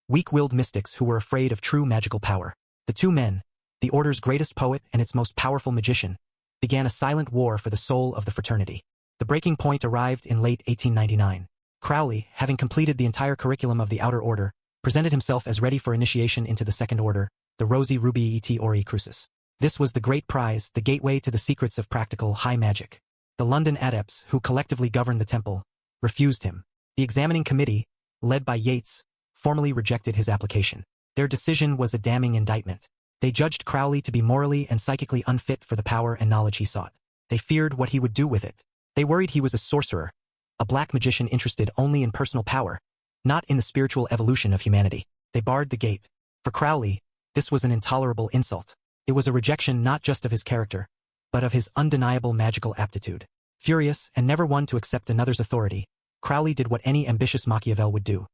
weak-willed mystics who were afraid of true magical power. The two men, the Order's greatest poet and its most powerful magician, began a silent war for the soul of the fraternity. The breaking point arrived in late 1899. Crowley, having completed the entire curriculum of the Outer Order, presented himself as ready for initiation into the Second Order, the Rosae Rubii et Ori Crucis. This was the great prize, the gateway to the secrets of practical high magic. The London adepts, who collectively governed the temple, refused him. The examining committee, led by Yeats, formally rejected his application. Their decision was a damning indictment. They judged Crowley to be morally and psychically unfit for the power and knowledge he sought. They feared what he would do with it. They worried he was a sorcerer, a black magician interested only in personal power, not in the spiritual evolution of humanity. They barred the gate. For Crowley, this was an intolerable insult. It was a rejection not just of his character, but of his undeniable magical aptitude. Furious and never one to accept another's authority, Crowley did what any ambitious Machiavel would do.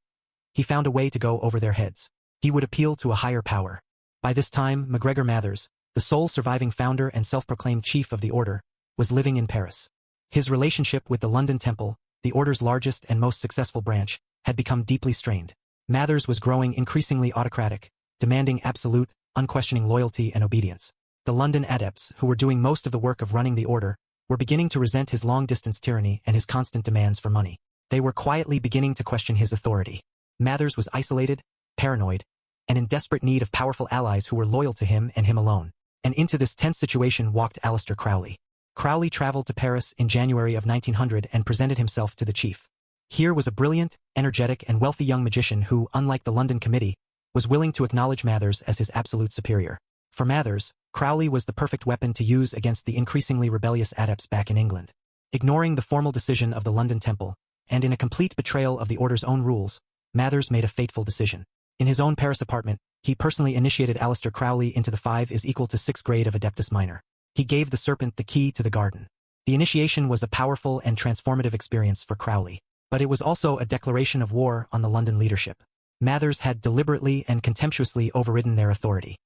He found a way to go over their heads. He would appeal to a higher power. By this time, MacGregor Mathers, the sole surviving founder and self-proclaimed chief of the Order, was living in Paris. His relationship with the London Temple, the Order's largest and most successful branch, had become deeply strained. Mathers was growing increasingly autocratic, demanding absolute, unquestioning loyalty and obedience. The London adepts, who were doing most of the work of running the Order, were beginning to resent his long-distance tyranny and his constant demands for money. They were quietly beginning to question his authority. Mathers was isolated, paranoid, and in desperate need of powerful allies who were loyal to him and him alone. And into this tense situation walked Aleister Crowley. Crowley traveled to Paris in January of 1900 and presented himself to the chief. Here was a brilliant, energetic, and wealthy young magician who, unlike the London Committee, was willing to acknowledge Mathers as his absolute superior. For Mathers, Crowley was the perfect weapon to use against the increasingly rebellious adepts back in England. Ignoring the formal decision of the London Temple, and in a complete betrayal of the Order's own rules, Mathers made a fateful decision. In his own Paris apartment, he personally initiated Aleister Crowley into the 5=6 grade of Adeptus Minor. He gave the serpent the key to the garden. The initiation was a powerful and transformative experience for Crowley, but it was also a declaration of war on the London leadership. Mathers had deliberately and contemptuously overridden their authority.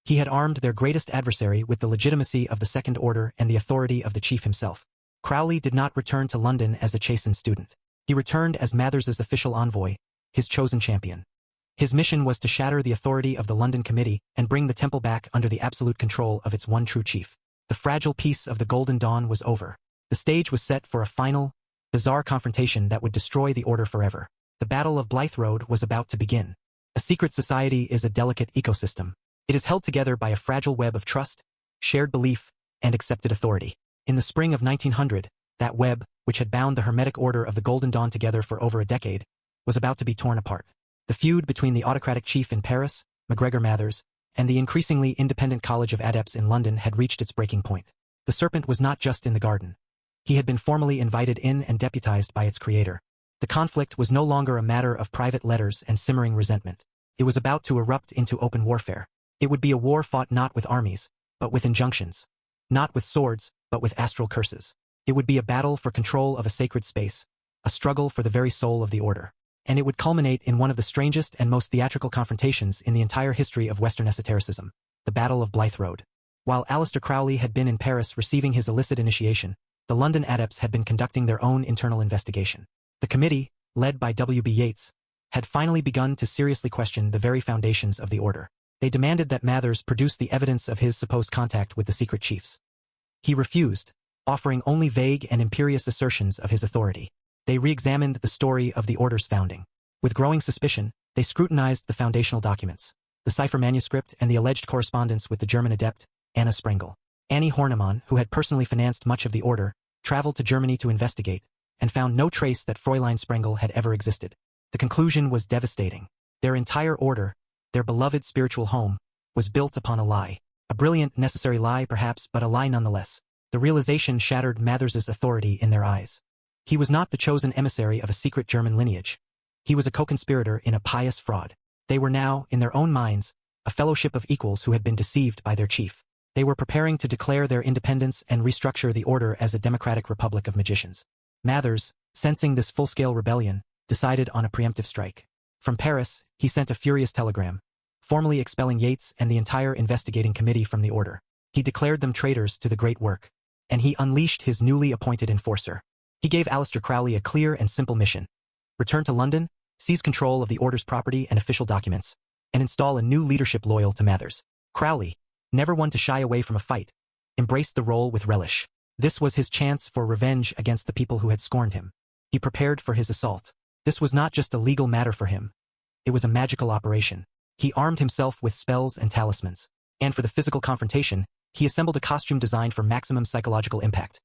He had armed their greatest adversary with the legitimacy of the Second Order and the authority of the chief himself. Crowley did not return to London as a chastened student. He returned as Mathers's official envoy, his chosen champion. His mission was to shatter the authority of the London Committee and bring the temple back under the absolute control of its one true chief. The fragile peace of the Golden Dawn was over. The stage was set for a final, bizarre confrontation that would destroy the order forever. The Battle of Blythe Road was about to begin. A secret society is a delicate ecosystem. It is held together by a fragile web of trust, shared belief, and accepted authority. In the spring of 1900, that web, which had bound the hermetic order of the Golden Dawn together for over a decade, was about to be torn apart. The feud between the autocratic chief in Paris, MacGregor Mathers, and the increasingly independent College of Adepts in London had reached its breaking point. The serpent was not just in the garden. He had been formally invited in and deputized by its creator. The conflict was no longer a matter of private letters and simmering resentment. It was about to erupt into open warfare. It would be a war fought not with armies, but with injunctions. Not with swords, but with astral curses. It would be a battle for control of a sacred space, a struggle for the very soul of the order. And it would culminate in one of the strangest and most theatrical confrontations in the entire history of Western esotericism, the Battle of Blythe Road. While Aleister Crowley had been in Paris receiving his illicit initiation, the London Adepts had been conducting their own internal investigation. The committee, led by W.B. Yeats, had finally begun to seriously question the very foundations of the order. They demanded that Mathers produce the evidence of his supposed contact with the secret chiefs. He refused, offering only vague and imperious assertions of his authority. They re-examined the story of the order's founding. With growing suspicion, they scrutinized the foundational documents, the cipher manuscript and the alleged correspondence with the German adept, Anna Sprengel. Annie Hornemann, who had personally financed much of the order, traveled to Germany to investigate, and found no trace that Fräulein Sprengel had ever existed. The conclusion was devastating. Their entire order, their beloved spiritual home, was built upon a lie. A brilliant, necessary lie perhaps, but a lie nonetheless. The realization shattered Mathers's authority in their eyes. He was not the chosen emissary of a secret German lineage. He was a co-conspirator in a pious fraud. They were now, in their own minds, a fellowship of equals who had been deceived by their chief. They were preparing to declare their independence and restructure the order as a democratic republic of magicians. Mathers, sensing this full-scale rebellion, decided on a preemptive strike. From Paris, he sent a furious telegram, formally expelling Yeats and the entire investigating committee from the order. He declared them traitors to the great work, and he unleashed his newly appointed enforcer. He gave Aleister Crowley a clear and simple mission: return to London, seize control of the order's property and official documents, and install a new leadership loyal to Mathers. Crowley, never one to shy away from a fight, embraced the role with relish. This was his chance for revenge against the people who had scorned him. He prepared for his assault. This was not just a legal matter for him. It was a magical operation. He armed himself with spells and talismans. And for the physical confrontation, he assembled a costume designed for maximum psychological impact.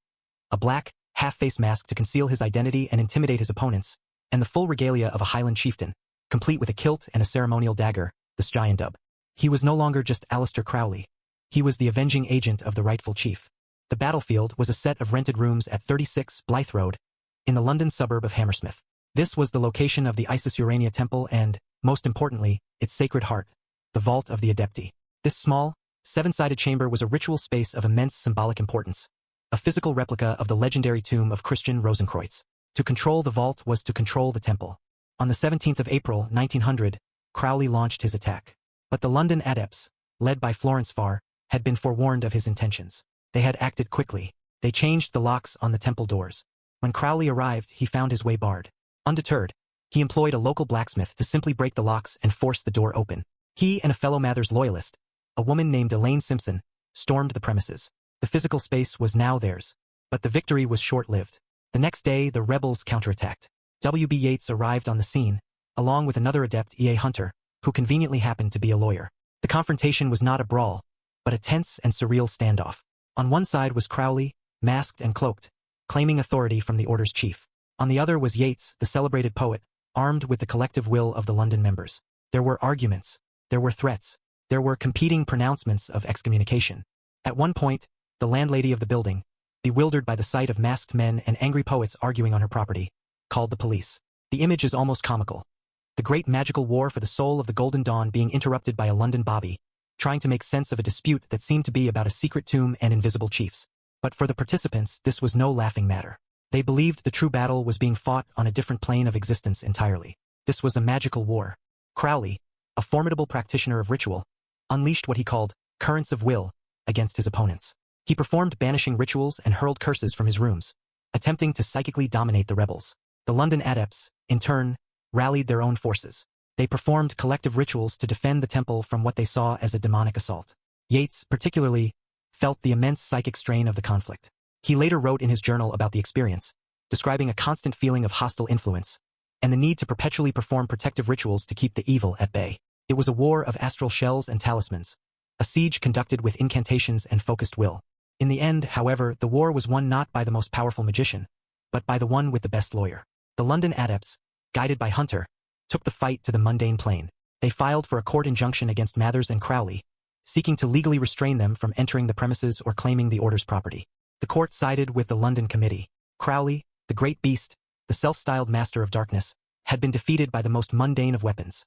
A black, half-face mask to conceal his identity and intimidate his opponents, and the full regalia of a Highland chieftain, complete with a kilt and a ceremonial dagger, the Skjandub. He was no longer just Aleister Crowley. He was the avenging agent of the rightful chief. The battlefield was a set of rented rooms at 36 Blythe Road, in the London suburb of Hammersmith. This was the location of the Isis Urania temple and, most importantly, its sacred heart, the Vault of the Adepti. This small, seven-sided chamber was a ritual space of immense symbolic importance, a physical replica of the legendary tomb of Christian Rosenkreutz. To control the vault was to control the temple. On the 17th of April, 1900, Crowley launched his attack. But the London Adepts, led by Florence Farr, had been forewarned of his intentions. They had acted quickly. They changed the locks on the temple doors. When Crowley arrived, he found his way barred. Undeterred, he employed a local blacksmith to simply break the locks and force the door open. He and a fellow Mathers loyalist, a woman named Elaine Simpson, stormed the premises. The physical space was now theirs. But the victory was short-lived. The next day, the rebels counterattacked. W.B. Yeats arrived on the scene, along with another adept, E.A. Hunter, who conveniently happened to be a lawyer. The confrontation was not a brawl, but a tense and surreal standoff. On one side was Crowley, masked and cloaked, claiming authority from the order's chief. On the other was Yeats, the celebrated poet, armed with the collective will of the London members. There were arguments. There were threats. There were competing pronouncements of excommunication. At one point, the landlady of the building, bewildered by the sight of masked men and angry poets arguing on her property, called the police. The image is almost comical. The great magical war for the soul of the Golden Dawn being interrupted by a London bobby, trying to make sense of a dispute that seemed to be about a secret tomb and invisible chiefs. But for the participants, this was no laughing matter. They believed the true battle was being fought on a different plane of existence entirely. This was a magical war. Crowley, a formidable practitioner of ritual, unleashed what he called currents of will against his opponents. He performed banishing rituals and hurled curses from his rooms, attempting to psychically dominate the rebels. The London Adepts, in turn, rallied their own forces. They performed collective rituals to defend the temple from what they saw as a demonic assault. Yates, particularly, felt the immense psychic strain of the conflict. He later wrote in his journal about the experience, describing a constant feeling of hostile influence, and the need to perpetually perform protective rituals to keep the evil at bay. It was a war of astral shells and talismans, a siege conducted with incantations and focused will. In the end, however, the war was won not by the most powerful magician, but by the one with the best lawyer. The London adepts, guided by Hunter, took the fight to the mundane plane. They filed for a court injunction against Mathers and Crowley, seeking to legally restrain them from entering the premises or claiming the order's property. The court sided with the London Committee. Crowley, the great beast, the self-styled master of darkness, had been defeated by the most mundane of weapons,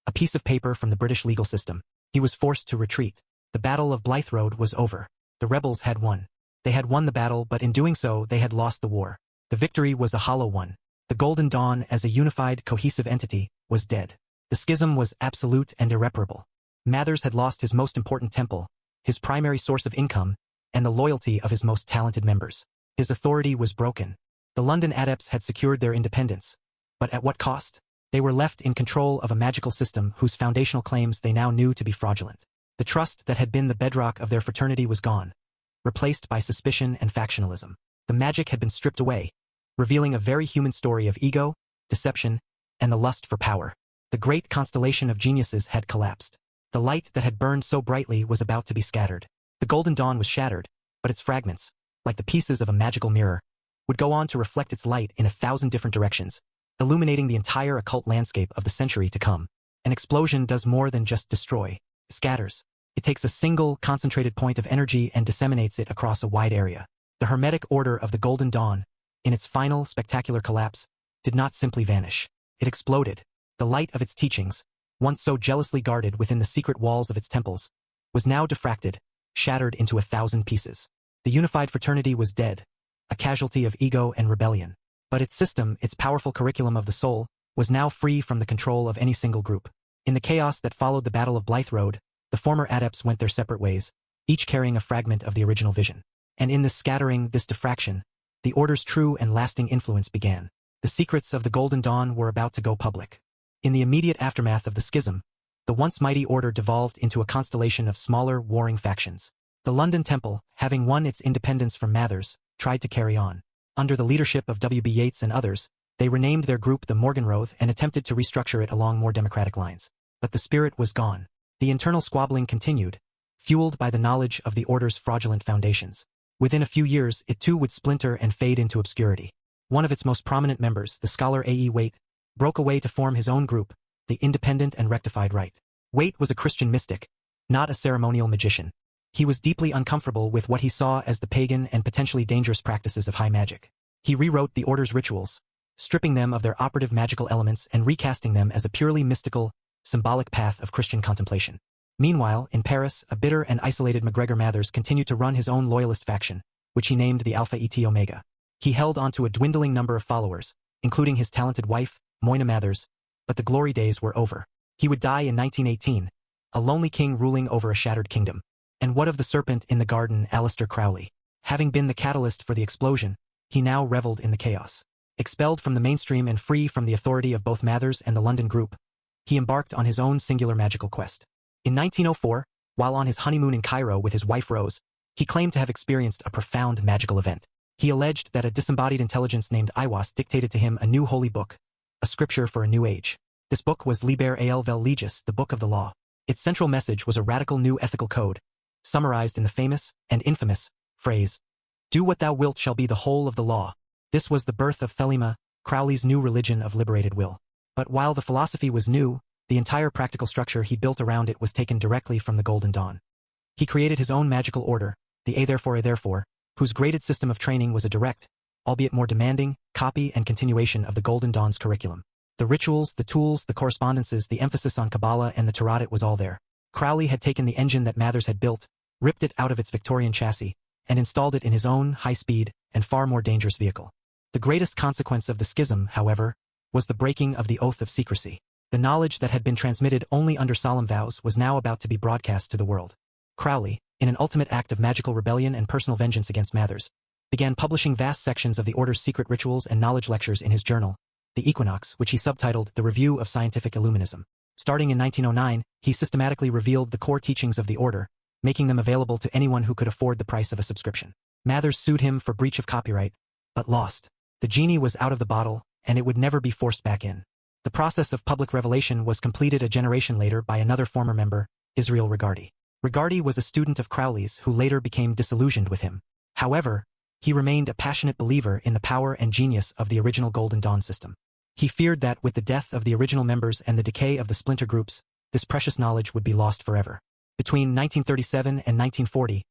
a piece of paper from the British legal system. He was forced to retreat. The Battle of Blythe Road was over. The rebels had won. They had won the battle, but in doing so they had lost the war. The victory was a hollow one. The Golden Dawn, as a unified, cohesive entity, was dead. The schism was absolute and irreparable. Mathers had lost his most important temple, his primary source of income, and the loyalty of his most talented members. His authority was broken. The London adepts had secured their independence. But at what cost? They were left in control of a magical system whose foundational claims they now knew to be fraudulent. The trust that had been the bedrock of their fraternity was gone, replaced by suspicion and factionalism. The magic had been stripped away, revealing a very human story of ego, deception, and the lust for power. The great constellation of geniuses had collapsed. The light that had burned so brightly was about to be scattered. The Golden Dawn was shattered, but its fragments, like the pieces of a magical mirror, would go on to reflect its light in 1,000 different directions, illuminating the entire occult landscape of the century to come. An explosion does more than just destroy. It scatters. It takes a single, concentrated point of energy and disseminates it across a wide area. The Hermetic Order of the Golden Dawn, in its final, spectacular collapse, did not simply vanish. It exploded. The light of its teachings, once so jealously guarded within the secret walls of its temples, was now diffracted, shattered into 1,000 pieces. The unified fraternity was dead, a casualty of ego and rebellion. But its system, its powerful curriculum of the soul, was now free from the control of any single group. In the chaos that followed the Battle of Blythe Road, the former adepts went their separate ways, each carrying a fragment of the original vision. And in this scattering, this diffraction, the Order's true and lasting influence began. The secrets of the Golden Dawn were about to go public. In the immediate aftermath of the schism, the once mighty Order devolved into a constellation of smaller, warring factions. The London Temple, having won its independence from Mathers, tried to carry on. Under the leadership of W.B. Yeats and others, they renamed their group the Morgenrothe and attempted to restructure it along more democratic lines. But the spirit was gone. The internal squabbling continued, fueled by the knowledge of the Order's fraudulent foundations. Within a few years, it too would splinter and fade into obscurity. One of its most prominent members, the scholar A.E. Waite, broke away to form his own group, the Independent and Rectified Right. Waite was a Christian mystic, not a ceremonial magician. He was deeply uncomfortable with what he saw as the pagan and potentially dangerous practices of high magic. He rewrote the Order's rituals, stripping them of their operative magical elements and recasting them as a purely mystical, symbolic path of Christian contemplation. Meanwhile, in Paris, a bitter and isolated MacGregor Mathers continued to run his own loyalist faction, which he named the Alpha Et Omega. He held onto a dwindling number of followers, including his talented wife, Moyna Mathers, but the glory days were over. He would die in 1918, a lonely king ruling over a shattered kingdom. And what of the serpent in the garden, Aleister Crowley? Having been the catalyst for the explosion, he now reveled in the chaos. Expelled from the mainstream and free from the authority of both Mathers and the London group, he embarked on his own singular magical quest. In 1904, while on his honeymoon in Cairo with his wife Rose, he claimed to have experienced a profound magical event. He alleged that a disembodied intelligence named Aiwass dictated to him a new holy book, a scripture for a new age. This book was Liber AL Vel Legis, the Book of the Law. Its central message was a radical new ethical code, summarized in the famous and infamous phrase, "Do what thou wilt shall be the whole of the law." This was the birth of Thelema, Crowley's new religion of liberated will. But while the philosophy was new, the entire practical structure he built around it was taken directly from the Golden Dawn. He created his own magical order, the A Therefore, whose graded system of training was a direct, albeit more demanding, copy and continuation of the Golden Dawn's curriculum. The rituals, the tools, the correspondences, the emphasis on Kabbalah and the Tarot, it was all there. Crowley had taken the engine that Mathers had built, ripped it out of its Victorian chassis, and installed it in his own high-speed and far more dangerous vehicle. The greatest consequence of the schism, however, was the breaking of the oath of secrecy. The knowledge that had been transmitted only under solemn vows was now about to be broadcast to the world. Crowley, in an ultimate act of magical rebellion and personal vengeance against Mathers, began publishing vast sections of the Order's secret rituals and knowledge lectures in his journal, The Equinox, which he subtitled The Review of Scientific Illuminism. Starting in 1909, he systematically revealed the core teachings of the order, making them available to anyone who could afford the price of a subscription. Mathers sued him for breach of copyright, but lost. The genie was out of the bottle, and it would never be forced back in. The process of public revelation was completed a generation later by another former member, Israel Regardie. Regardie was a student of Crowley's who later became disillusioned with him. However, he remained a passionate believer in the power and genius of the original Golden Dawn system. He feared that with the death of the original members and the decay of the splinter groups, this precious knowledge would be lost forever. Between 1937 and 1940,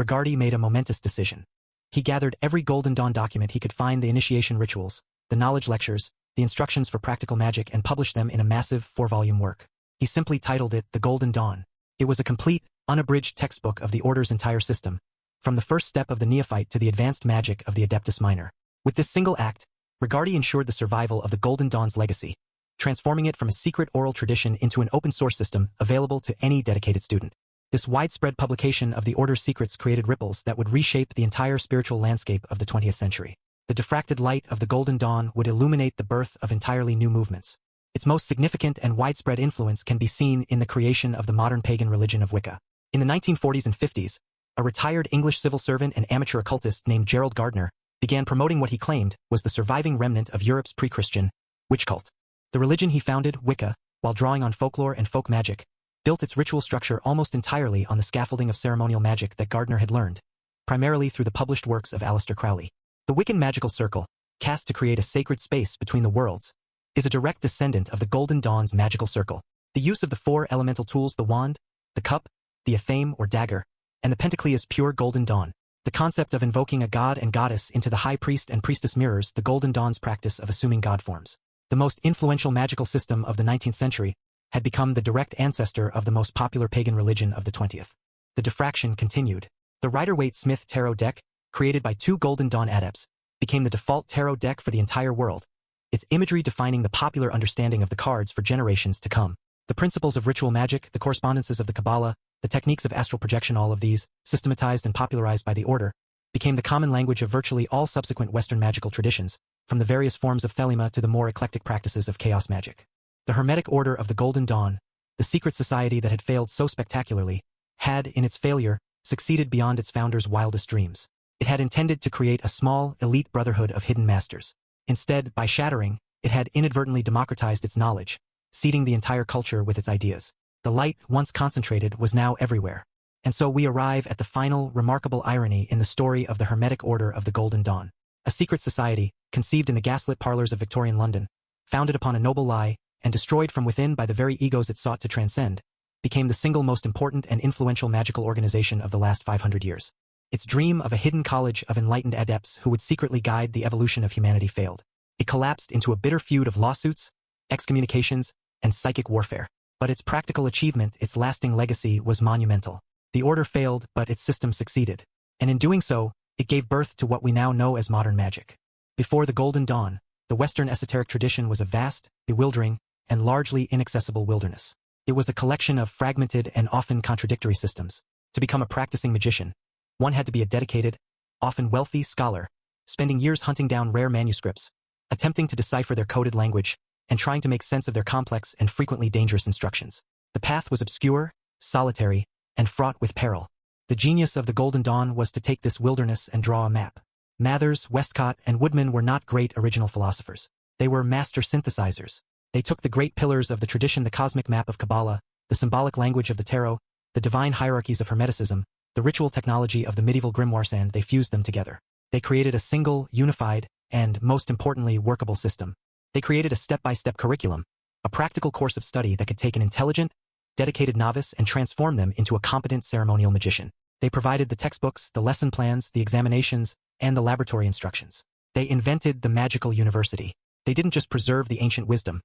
Regardie made a momentous decision. He gathered every Golden Dawn document he could find, the initiation rituals, the knowledge lectures, the instructions for practical magic, and published them in a massive 4-volume work. He simply titled it The Golden Dawn. It was a complete, unabridged textbook of the Order's entire system, from the first step of the neophyte to the advanced magic of the Adeptus Minor. With this single act, Regardie ensured the survival of the Golden Dawn's legacy, transforming it from a secret oral tradition into an open-source system available to any dedicated student. This widespread publication of the Order's secrets created ripples that would reshape the entire spiritual landscape of the 20th century. The diffracted light of the Golden Dawn would illuminate the birth of entirely new movements. Its most significant and widespread influence can be seen in the creation of the modern pagan religion of Wicca. In the 1940s and 50s, a retired English civil servant and amateur occultist named Gerald Gardner began promoting what he claimed was the surviving remnant of Europe's pre-Christian witch cult. The religion he founded, Wicca, while drawing on folklore and folk magic, built its ritual structure almost entirely on the scaffolding of ceremonial magic that Gardner had learned, primarily through the published works of Aleister Crowley. The Wiccan magical circle, cast to create a sacred space between the worlds, is a direct descendant of the Golden Dawn's magical circle. The use of the 4 elemental tools, the wand, the cup, the athame or dagger, and the pentaclea's pure Golden Dawn. The concept of invoking a god and goddess into the high priest and priestess mirrors the Golden Dawn's practice of assuming god forms. The most influential magical system of the 19th century had become the direct ancestor of the most popular pagan religion of the 20th. The diffraction continued. The Rider-Waite-Smith Tarot deck, created by 2 Golden Dawn adepts, became the default tarot deck for the entire world, its imagery defining the popular understanding of the cards for generations to come. The principles of ritual magic, the correspondences of the Kabbalah, the techniques of astral projection, all of these, systematized and popularized by the Order, became the common language of virtually all subsequent Western magical traditions, from the various forms of Thelema to the more eclectic practices of chaos magic. The Hermetic Order of the Golden Dawn, the secret society that had failed so spectacularly, had, in its failure, succeeded beyond its founder's wildest dreams. It had intended to create a small, elite brotherhood of hidden masters. Instead, by shattering, it had inadvertently democratized its knowledge, seeding the entire culture with its ideas. The light, once concentrated, was now everywhere. And so we arrive at the final, remarkable irony in the story of the Hermetic Order of the Golden Dawn. A secret society, conceived in the gaslit parlors of Victorian London, founded upon a noble lie, and destroyed from within by the very egos it sought to transcend, became the single most important and influential magical organization of the last 500 years. Its dream of a hidden college of enlightened adepts who would secretly guide the evolution of humanity failed. It collapsed into a bitter feud of lawsuits, excommunications, and psychic warfare. But its practical achievement, its lasting legacy, was monumental. The Order failed, but its system succeeded. And in doing so, it gave birth to what we now know as modern magic. Before the Golden Dawn, the Western esoteric tradition was a vast, bewildering, and largely inaccessible wilderness. It was a collection of fragmented and often contradictory systems. To become a practicing magician, one had to be a dedicated, often wealthy scholar, spending years hunting down rare manuscripts, attempting to decipher their coded language, and trying to make sense of their complex and frequently dangerous instructions. The path was obscure, solitary, and fraught with peril. The genius of the Golden Dawn was to take this wilderness and draw a map. Mathers, Westcott, and Woodman were not great original philosophers. They were master synthesizers. They took the great pillars of the tradition, the cosmic map of Kabbalah, the symbolic language of the tarot, the divine hierarchies of Hermeticism, the ritual technology of the medieval grimoires, and they fused them together. They created a single, unified, and, most importantly, workable system. They created a step-by-step curriculum, a practical course of study that could take an intelligent, dedicated novice and transform them into a competent ceremonial magician. They provided the textbooks, the lesson plans, the examinations, and the laboratory instructions. They invented the magical university. They didn't just preserve the ancient wisdom.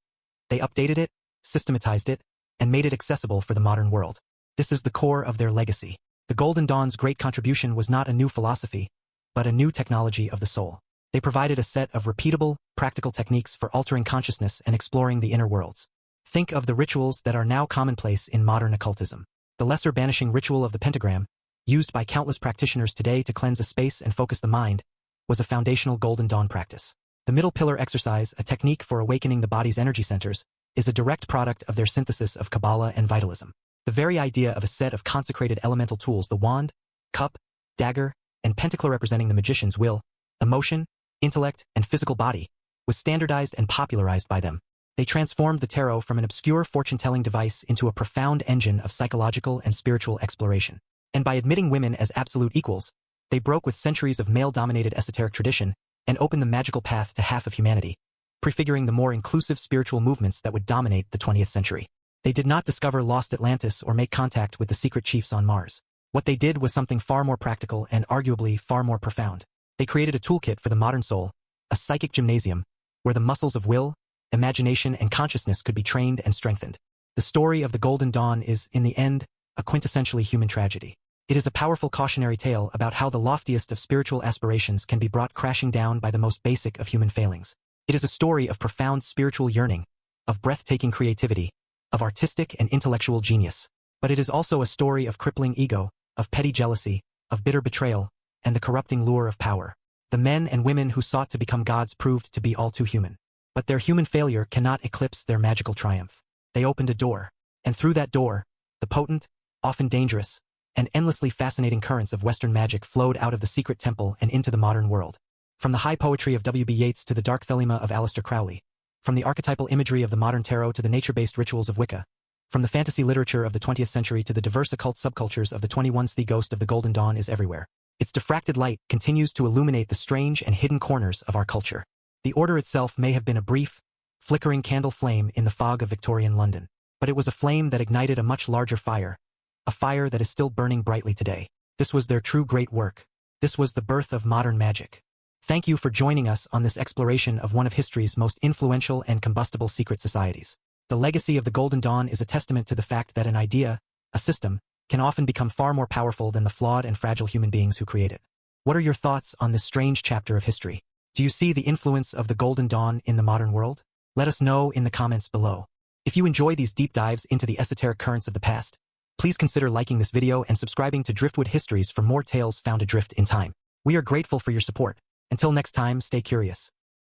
They updated it, systematized it, and made it accessible for the modern world. This is the core of their legacy. The Golden Dawn's great contribution was not a new philosophy, but a new technology of the soul. They provided a set of repeatable, practical techniques for altering consciousness and exploring the inner worlds. Think of the rituals that are now commonplace in modern occultism. The lesser banishing ritual of the pentagram, used by countless practitioners today to cleanse a space and focus the mind, was a foundational Golden Dawn practice. The middle pillar exercise, a technique for awakening the body's energy centers, is a direct product of their synthesis of Kabbalah and vitalism. The very idea of a set of consecrated elemental tools, the wand, cup, dagger, and pentacle representing the magician's will, emotion, intellect, and physical body, was standardized and popularized by them. They transformed the tarot from an obscure fortune-telling device into a profound engine of psychological and spiritual exploration. And by admitting women as absolute equals, they broke with centuries of male-dominated esoteric tradition and opened the magical path to half of humanity, prefiguring the more inclusive spiritual movements that would dominate the 20th century. They did not discover lost Atlantis or make contact with the secret chiefs on Mars. What they did was something far more practical and arguably far more profound. They created a toolkit for the modern soul, a psychic gymnasium, where the muscles of will, imagination, and consciousness could be trained and strengthened. The story of the Golden Dawn is, in the end, a quintessentially human tragedy. It is a powerful cautionary tale about how the loftiest of spiritual aspirations can be brought crashing down by the most basic of human failings. It is a story of profound spiritual yearning, of breathtaking creativity, of artistic and intellectual genius. But it is also a story of crippling ego, of petty jealousy, of bitter betrayal, and the corrupting lure of power. The men and women who sought to become gods proved to be all too human. But their human failure cannot eclipse their magical triumph. They opened a door, and through that door, the potent, often dangerous, and endlessly fascinating currents of Western magic flowed out of the secret temple and into the modern world. From the high poetry of W.B. Yeats to the dark thelema of Aleister Crowley, from the archetypal imagery of the modern tarot to the nature-based rituals of Wicca, from the fantasy literature of the 20th century to the diverse occult subcultures of the 21st, the ghost of the Golden Dawn is everywhere. Its diffracted light continues to illuminate the strange and hidden corners of our culture. The order itself may have been a brief, flickering candle flame in the fog of Victorian London, but it was a flame that ignited a much larger fire, a fire that is still burning brightly today. This was their true great work. This was the birth of modern magic. Thank you for joining us on this exploration of one of history's most influential and combustible secret societies. The legacy of the Golden Dawn is a testament to the fact that an idea, a system, can often become far more powerful than the flawed and fragile human beings who create it. What are your thoughts on this strange chapter of history? Do you see the influence of the Golden Dawn in the modern world? Let us know in the comments below. If you enjoy these deep dives into the esoteric currents of the past, please consider liking this video and subscribing to Driftwood Histories for more tales found adrift in time. We are grateful for your support. Until next time, stay curious.